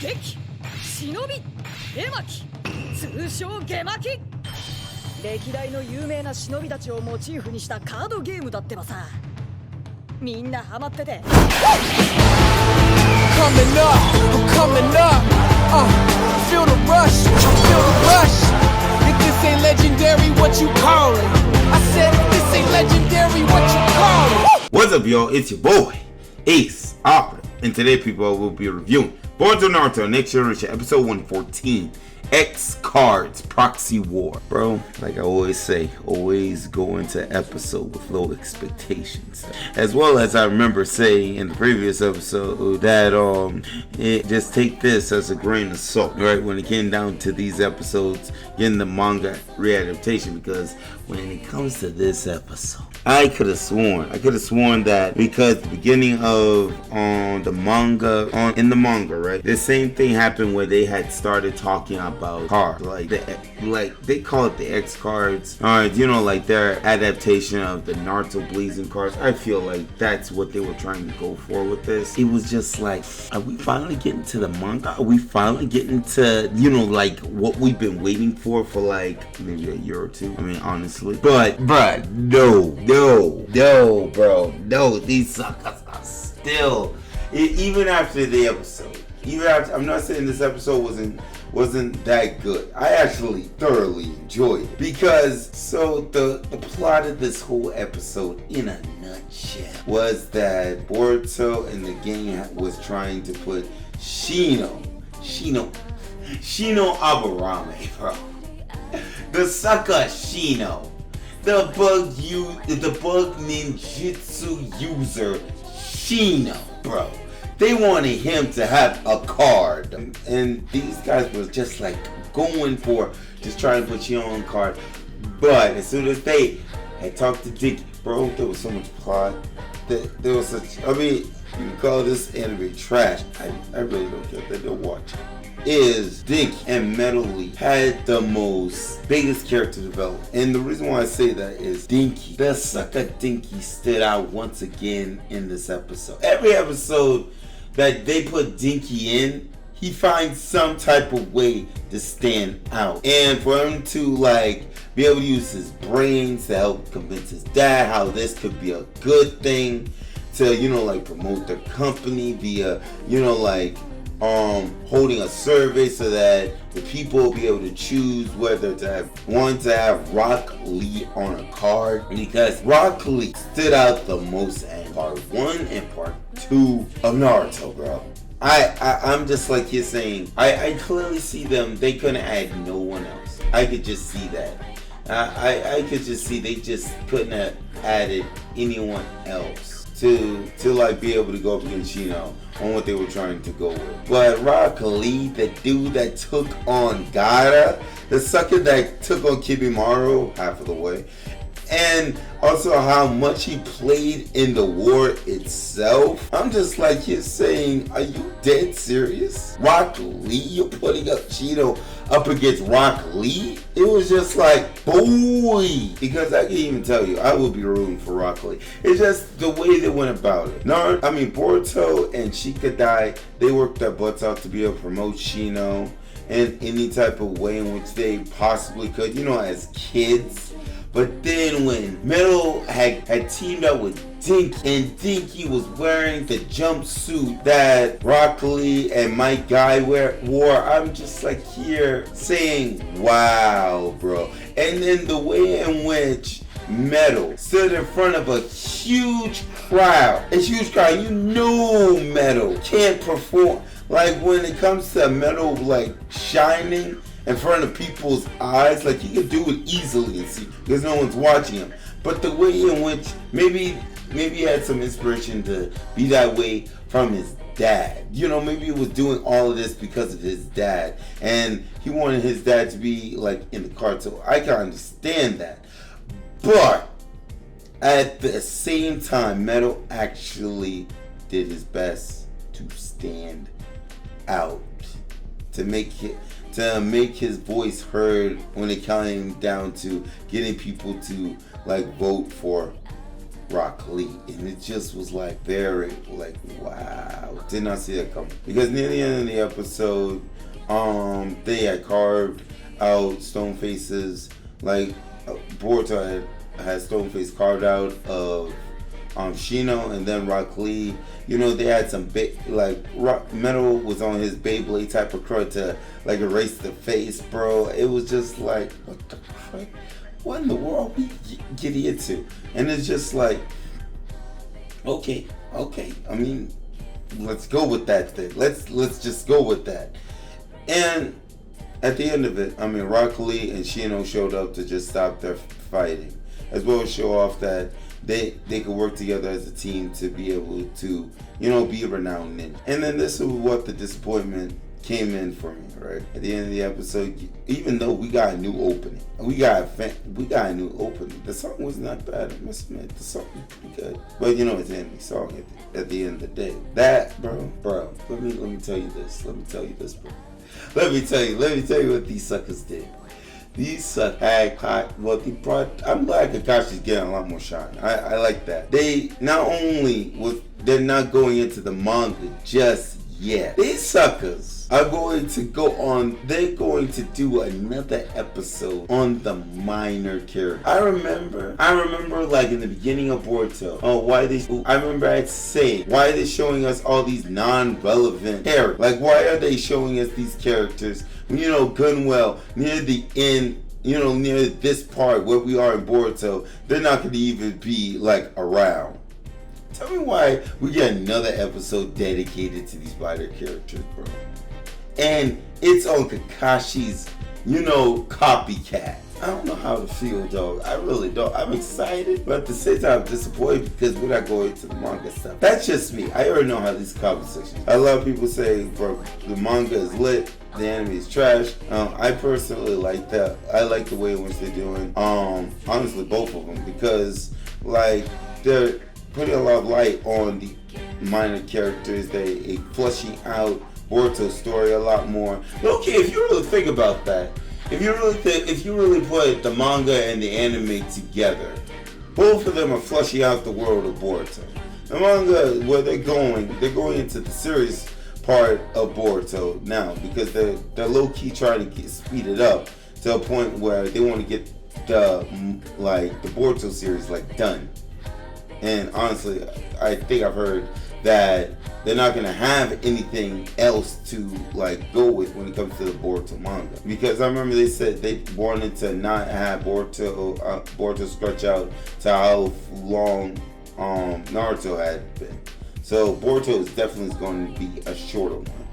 敵忍び絵巻通称ゲマキ。歴代の有名な忍びたちをモチーフにしたカードゲームだってばさ。みんなハマってて。Coming up, I'm coming up. Feel the rush, feel the rush. If this ain't legendary, what you call it? I said if this ain't legendary, what you call it? What's up, y'all? It's your boy, Ace Operative, and today, people, will be reviewing Boruto Naruto Next Generation Episode 114, X Cards Proxy War. Bro, like I always say, always go into episode with low expectations. As well as I remember saying in the previous episode that just take this as a grain of salt, right? When it came down to these episodes, getting the manga readaptation, because when it comes to this episode, I could have sworn that because the beginning of the manga, in the manga, right? The same thing happened where they had started talking about cards, like they call it the X cards, like their adaptation of the Naruto Blazing cards. I feel like that's what they were trying to go for with this. It was just like, are we finally getting to the manga? Are we finally getting to, like what we've been waiting for like maybe a year or two? I mean, honestly, but bruh, no, bro, these suckers are still, even after the episode, I'm not saying this episode wasn't that good. I actually thoroughly enjoyed it, because the plot of this whole episode in a nutshell was that Boruto and the gang was trying to put Shino Aburame, bro, the sucker Shino, the bug ninjutsu user Shino, bro. They wanted him to have a card, and these guys were just like going for just trying to put you on card. But as soon as they had talked to Dick, bro, there was so much plot. There was such, I mean, you can call this anime trash. I really don't care that they're watching. Is Dinky and Metal Leaf had the biggest character development. And the reason why I say that is Dinky, the sucker Dinky, stood out once again in this episode. Every episode that they put Dinky in, he finds some type of way to stand out. And for him to be able to use his brains to help convince his dad how this could be a good thing to, promote their company via, holding a survey so that the people will be able to choose whether to have Rock Lee on a card, because Rock Lee stood out the most in part 1 and part 2 of Naruto, bro. I'm just like you're saying, I clearly see them, they couldn't add no one else. I could just see that. I could just see they just couldn't have added anyone else to be able to go up against Shino on what they were trying to go with. But Rock Lee, the dude that took on Gaara, the sucker that took on Kibimaru half of the way, and also how much he played in the war itself. I'm just like, you're saying, are you dead serious? Rock Lee, you're putting up Cheeto up against Rock Lee? It was just like, boy, because I can even tell you, I would be rooting for Rock Lee. It's just the way they went about it. Boruto and Shikadai, they worked their butts out to be able to promote Shino in any type of way in which they possibly could, as kids. But then when Metal had teamed up with Dinky, and Dinky was wearing the jumpsuit that Rock Lee and Mike Guy wore, I'm just like here saying, wow, bro. And then the way in which Metal stood in front of a huge crowd, Metal can't perform. Like when it comes to Metal shining in front of people's eyes, he can do it easily and see because no one's watching him. But the way in which maybe he had some inspiration to be that way from his dad. Maybe he was doing all of this because of his dad, and he wanted his dad to be in the card. So I can understand that. But at the same time, Metal actually did his best to stand out, to make his voice heard when it came down to getting people to vote for Rock Lee, and it just was like very like wow, did not see that coming. Because near the end of the episode, they had carved out Stoneface's like Boruto had Stoneface carved out of Shino, and then Rock Lee. You know, they had some big like metal was on his Beyblade type of crud to like erase the face, bro. It was just like what the crap. What in the world we get into? And it's just like, okay. I mean, let's go with that thing. Let's just go with that. And at the end of it, I mean, Rock Lee and Shino showed up to just stop their fighting, as well as show off that they could work together as a team to be able to, you know, be renowned in. And then this is what the disappointment came in for me, right? At the end of the episode, even though we got a new opening, we got a new opening. The song was not bad, I must admit. The song was pretty good. But you know, it's an anime song at the end of the day. That, bro, let me tell you this. Let me tell you, what these suckers did. These suckers had I'm glad Kakashi's getting a lot more shine. I like that. They not only they're not going into the manga just yet. These suckers are going to go on. They're going to do another episode on the minor character. I remember like in the beginning of Boruto. I remember I'd say, why are they showing us all these non-relevant characters? Like, why are they showing us these characters? You know, Gunwell near the end. You know, near this part where we are in Boruto, they're not going to even be like around. Tell me why we get another episode dedicated to these minor characters, bro. And it's on Kakashi's, you know, copycat. I don't know how to feel, dog. I really don't. I'm excited, but at the same time, I'm disappointed because we're not going to the manga stuff. That's just me. I already know how these conversations. A lot of people say, bro, the manga is lit, the anime is trash. I personally like that. I like the way in which they're doing. Honestly, both of them, because like they're putting a lot of light on the minor characters. They fleshing out Boruto's story a lot more. But okay, if you really think about that, if you really put the manga and the anime together, both of them are fleshing out the world of Boruto. The manga, where they're going into the serious part of Boruto now, because they're low key trying to speed it up to a point where they want to get the Boruto series like done. And honestly, I think I've heard that they're not gonna have anything else to like go with when it comes to the Boruto manga. Because I remember they said they wanted to not have Boruto stretch out to how long Naruto had been. So Boruto is definitely going to be a shorter one.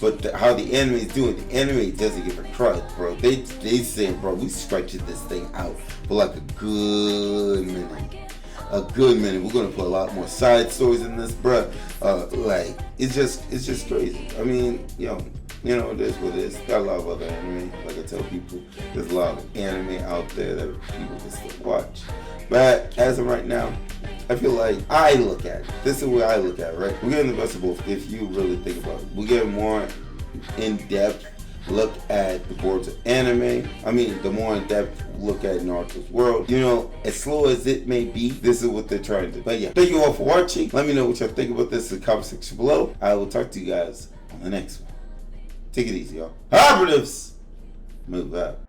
But how the anime is doing, the anime doesn't give a crud, bro. They saying, bro, we stretching this thing out for like a good minute. We're gonna put a lot more side stories in this, bruh. Like it's just crazy. I mean, you know, it is what it is. Got a lot of other anime. Like I tell people, there's a lot of anime out there that people can still watch. But as of right now, I feel like I look at it. This is where I look at it, right? We're getting the best of both. If you really think about it, we're getting more in-depth look at the Boruto anime. I mean, the more in-depth look at Naruto's world. You know, as slow as it may be, this is what they're trying to do. But yeah, thank you all for watching. Let me know what y'all think about this in the comment section below. I will talk to you guys on the next one. Take it easy, y'all. Operatives, move out.